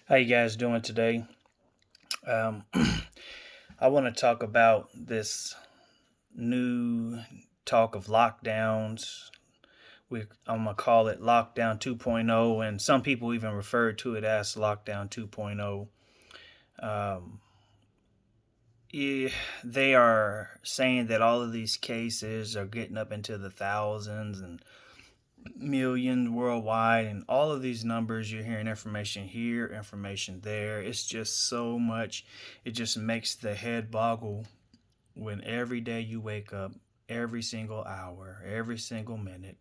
How you guys doing today? Um, I want to talk about this new talk of lockdowns. I'm gonna call it Lockdown 2.0, and some people even refer to it as Lockdown 2.0. Um, yeah, they are saying that all of these cases are getting up into the thousands and millions worldwide, and all of these numbers you're hearing information here, information there. It's just so much. It just makes the head boggle when every day you wake up, every single hour, every single minute,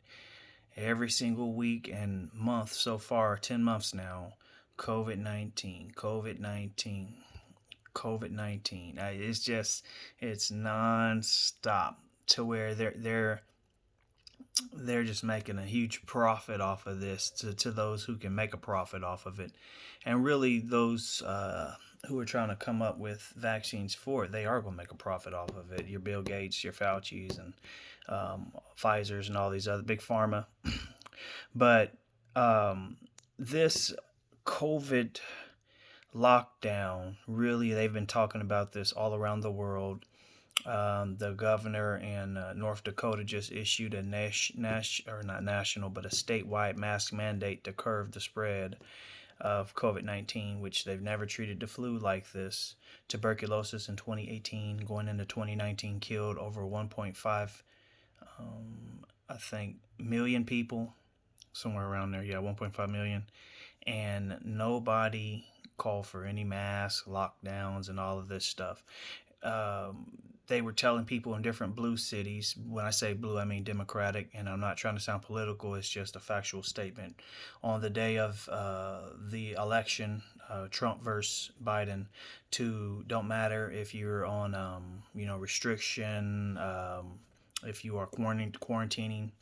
every single week and month so far, 10 months now, COVID 19, COVID 19, COVID 19. It's non-stop to where they're just making a huge profit off of this to those who can make a profit off of it. And really, those who are trying to come up with vaccines for it, they are going to make a profit off of it. Your Bill Gates, your Fauci's, and Pfizer's, and all these other big pharma. But this COVID lockdown, really, they've been talking about this all around the world. The governor in North Dakota just issued a or not national, but a statewide mask mandate to curb the spread of COVID 19, which they've never treated the flu like this. Tuberculosis in 2018, going into 2019, killed over 1.5, I think, million people, somewhere around there. Yeah, 1.5 million. And nobody called for any mass lockdowns and all of this stuff. They were telling people in different blue cities. When I say blue, I mean Democratic, and I'm not trying to sound political. It's just a factual statement. On the day of the election, Trump versus Biden, to don't matter if you're on restriction, if you are quarantining,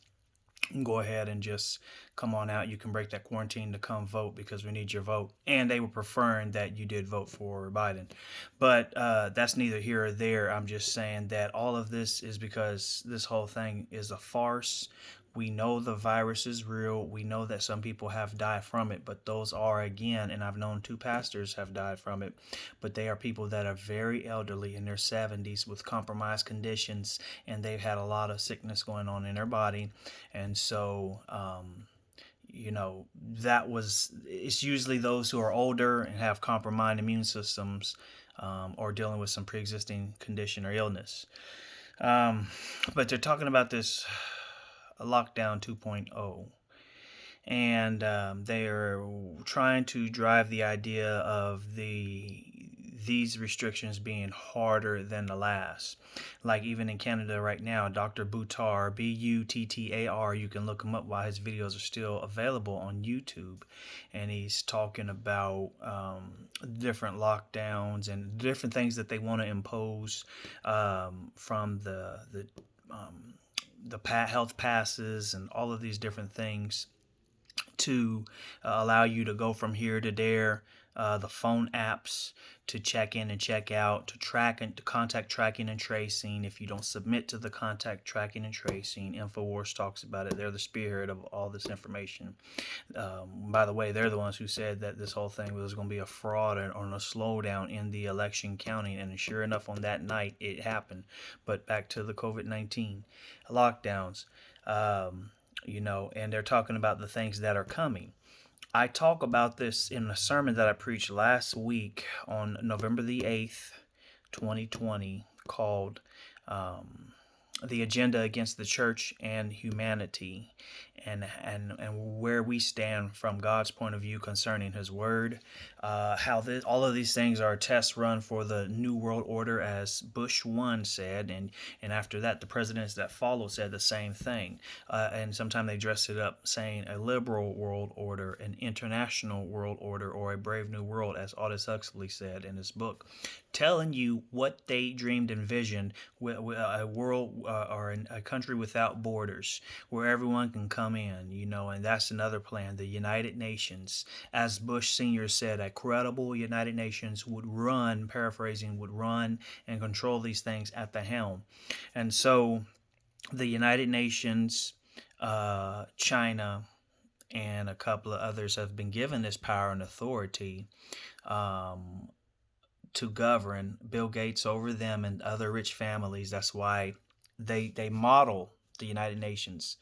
go ahead and just come on out. You can break that quarantine to come vote because we need your vote. And they were preferring that you did vote for Biden. But that's neither here or there. I'm just saying that all of this is because this whole thing is a farce. We know the virus is real. We know that some people have died from it, but those are, again, and I've known two pastors have died from it, but they are people that are very elderly in their 70s with compromised conditions, and they've had a lot of sickness going on in their body. And so, it's usually those who are older and have compromised immune systems, or dealing with some pre-existing condition or illness. But they're talking about this lockdown 2.0, and they are trying to drive the idea of these restrictions being harder than the last. Like even in Canada right now, Dr. Bhutar, Buttar, you can look him up while his videos are still available on YouTube, and he's talking about different lockdowns and different things that they want to impose, from the health passes and all of these different things to allow you to go from here to there. The phone apps to check in and check out, to track and to contact tracking and tracing. If you don't submit to the contact tracking and tracing, Infowars talks about it. They're the spearhead of all this information. By the way, they're the ones who said that this whole thing was going to be a fraud or a slowdown in the election counting, and sure enough, on that night it happened. But back to the COVID-19 lockdowns. And they're talking about the things that are coming. I talk about this in a sermon that I preached last week on November the 8th, 2020, called The Agenda Against the Church and Humanity, and where we stand from God's point of view concerning His Word. How all of these things are a test run for the New World Order, as Bush 1 said, and after that, the presidents that followed said the same thing. And sometimes they dress it up saying a liberal world order, an international world order, or a brave new world, as Aldous Huxley said in his book, telling you what they dreamed and visioned, a world, or a country without borders, where everyone can come in, and that's another plan. The United Nations, as Bush Sr. said, a credible United Nations would run, paraphrasing, would run and control these things at the helm. And so the United Nations, China, and a couple of others have been given this power and authority um, to govern. Bill Gates over them and other rich families. That's why they model the United Nations,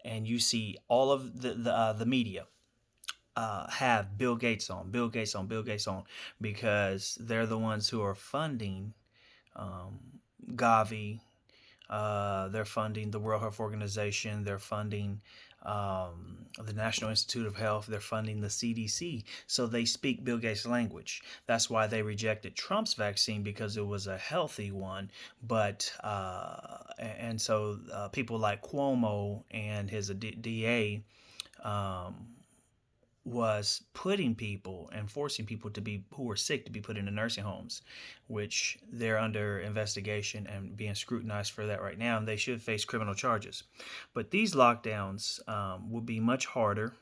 and you see all of the media have Bill Gates on, Bill Gates on, Bill Gates on, because they're the ones who are funding um, Gavi. They're funding the World Health Organization. They're funding the National Institute of Health. They're funding the CDC. So they speak Bill Gates' language. That's why they rejected Trump's vaccine, because it was a healthy one. But and so people like Cuomo and his DA um, was putting people and forcing people to be who were sick to be put into nursing homes, which they're under investigation and being scrutinized for that right now, and they should face criminal charges. But these lockdowns will be much harder.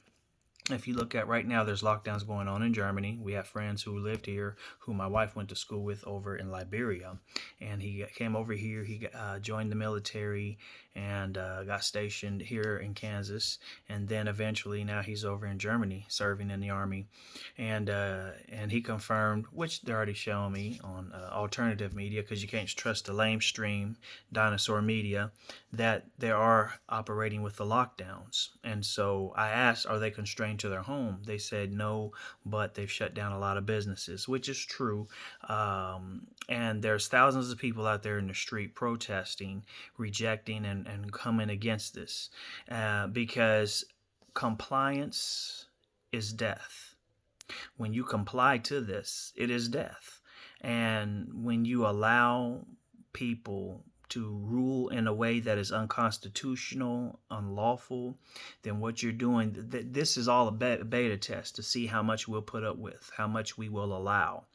If you look at right now, there's lockdowns going on in Germany. We have friends who lived here, who my wife went to school with over in Liberia, and he came over here. He joined the military and got stationed here in Kansas, and then eventually now he's over in Germany serving in the army, and he confirmed, which they're already showing me on alternative media, because you can't trust the lamestream dinosaur media, that they are operating with the lockdowns. And so I asked, are they constrained to their home? They said no, but they've shut down a lot of businesses, which is true. And there's thousands of people out there in the street protesting, rejecting, and coming against this because compliance is death. When you comply to this, it is death. And when you allow people to rule in a way that is unconstitutional, unlawful, then what you're doing, this is all a beta test to see how much we'll put up with, how much we will allow.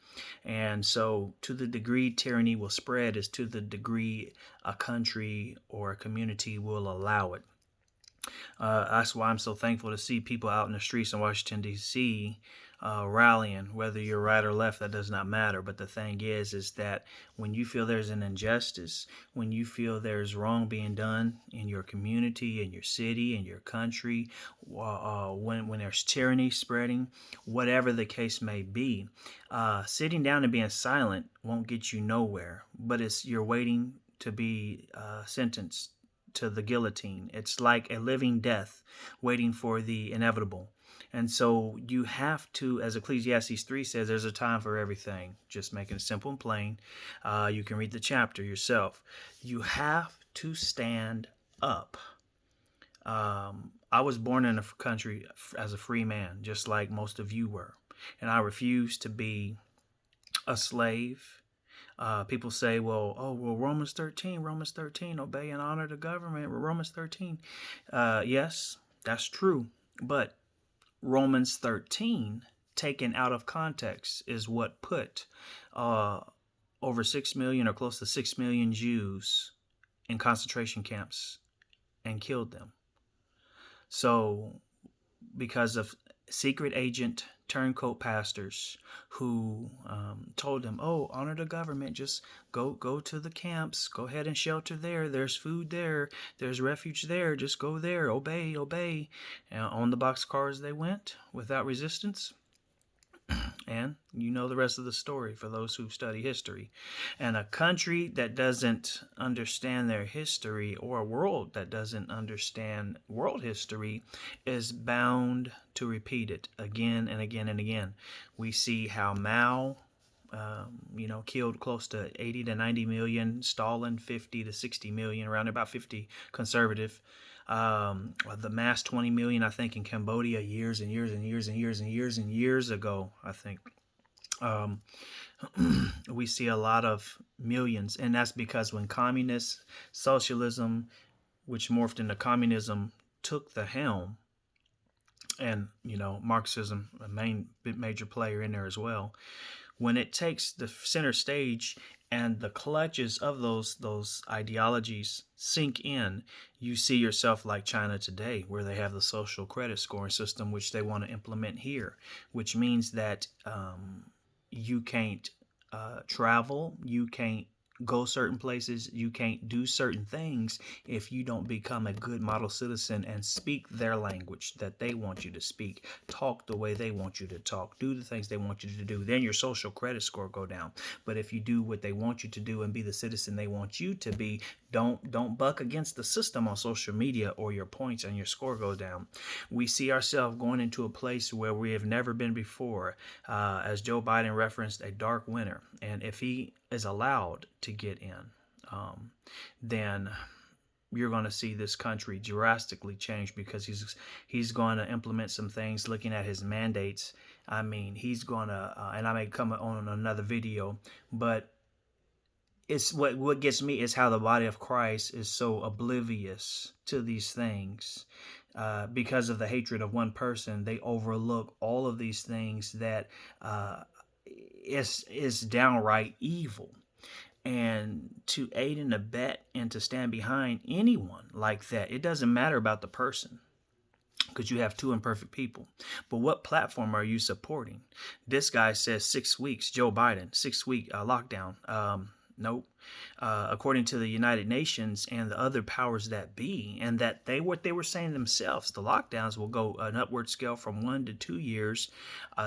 And so to the degree tyranny will spread is to the degree a country or a community will allow it. That's why I'm so thankful to see people out in the streets in Washington, D.C. Rallying. Whether you're right or left, that does not matter. But the thing is that when you feel there's an injustice, when you feel there's wrong being done in your community, in your city, in your country, when there's tyranny spreading, whatever the case may be, sitting down and being silent won't get you nowhere. But you're waiting to be sentenced to the guillotine. It's like a living death waiting for the inevitable. And so you have to, as Ecclesiastes 3 says, there's a time for everything. Just making it simple and plain. You can read the chapter yourself. You have to stand up. I was born in a country as a free man, just like most of you were. And I refuse to be a slave. People say, well, Romans 13, obey and honor the government. Romans 13. Yes, that's true. But Romans 13, taken out of context, is what put over 6 million or close to 6 million Jews in concentration camps and killed them. So because of secret agent turncoat pastors who told them, honor the government, just go to the camps, go ahead and shelter there, there's food there, there's refuge there, just go there, obey. And on the boxcars they went without resistance. And you know the rest of the story for those who study history. And a country that doesn't understand their history, or a world that doesn't understand world history, is bound to repeat it again and again and again. We see how Mao killed close to 80 to 90 million, Stalin 50 to 60 million, around about 50 conservative. The mass 20 million, I think, in Cambodia years ago, I think. We see a lot of millions, and that's because when communist socialism, which morphed into communism, took the helm, and Marxism, a major player in there as well, when it takes the center stage and the clutches of those ideologies sink in, you see yourself like China today, where they have the social credit scoring system, which they want to implement here, which means that you can't travel, you can't go certain places. You can't do certain things if you don't become a good model citizen and speak their language that they want you to speak, talk the way they want you to talk, do the things they want you to do. Then your social credit score go down. But if you do what they want you to do and be the citizen they want you to be, don't buck against the system on social media, or your points and your score go down. We see ourselves going into a place where we have never been before. As Joe Biden referenced, a dark winter. And if he is allowed to get in, then you're going to see this country drastically change, because he's going to implement some things. Looking at his mandates, I mean, he's going to, and I may come on another video, but it's what gets me is how the body of Christ is so oblivious to these things. Because of the hatred of one person, they overlook all of these things that is downright evil. And to aid and abet and to stand behind anyone like that, it doesn't matter about the person, because you have two imperfect people. But what platform are you supporting? This guy says 6 weeks, Joe Biden, 6 week lockdown. Nope. According to the United Nations and the other powers that be, and that what they were saying themselves, the lockdowns will go an upward scale from 1 to 2 years.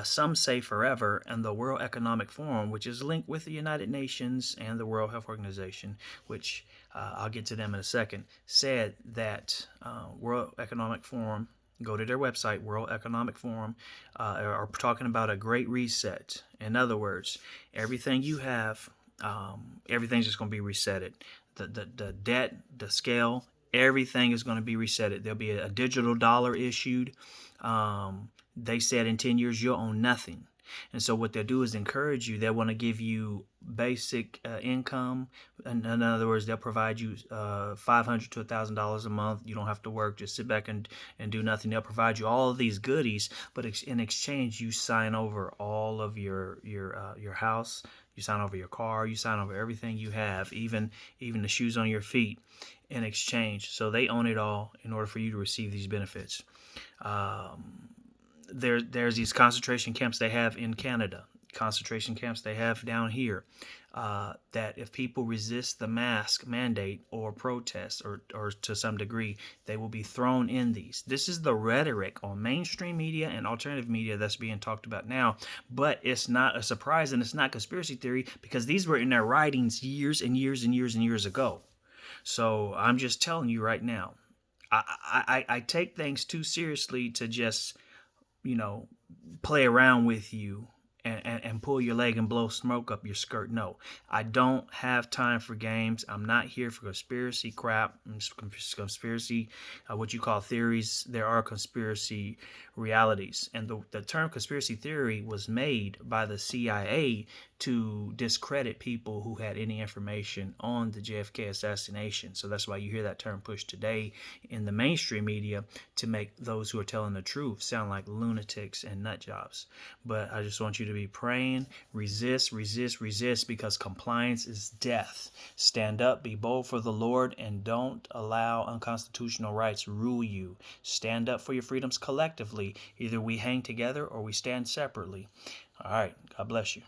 Some say forever. And the World Economic Forum, which is linked with the United Nations and the World Health Organization, which I'll get to them in a second, said that World Economic Forum, go to their website, World Economic Forum, are talking about a great reset. In other words, everything you have, everything's just going to be resetted. The debt, the scale, everything is going to be resetted. There'll be a digital dollar issued. They said in 10 years you'll own nothing. And so what they'll do is encourage you. They want to give you basic income. In other words, they'll provide you $500 to $1,000 a month. You don't have to work. Just sit back and do nothing. They'll provide you all of these goodies, but in exchange, you sign over all of your house. You sign over your car. You sign over everything you have, even the shoes on your feet, in exchange. So they own it all in order for you to receive these benefits. There's these concentration camps they have in Canada, concentration camps they have down here, that if people resist the mask mandate or protest, or to some degree, they will be thrown in these. This is the rhetoric on mainstream media and alternative media that's being talked about now, but it's not a surprise, and it's not conspiracy theory, because these were in their writings years and years and years and years ago. So I'm just telling you right now, I take things too seriously to just play around with you and pull your leg and blow smoke up your skirt. No, I don't have time for games. I'm not here for conspiracy crap, conspiracy, what you call theories. There are conspiracy realities. And the term conspiracy theory was made by the CIA to discredit people who had any information on the JFK assassination. So that's why you hear that term pushed today in the mainstream media, to make those who are telling the truth sound like lunatics and nut jobs. But I just want you to be praying, resist, because compliance is death. Stand up, be bold for the Lord, and don't allow unconstitutional rights rule you. Stand up for your freedoms collectively. Either we hang together or we stand separately. All right. God bless you.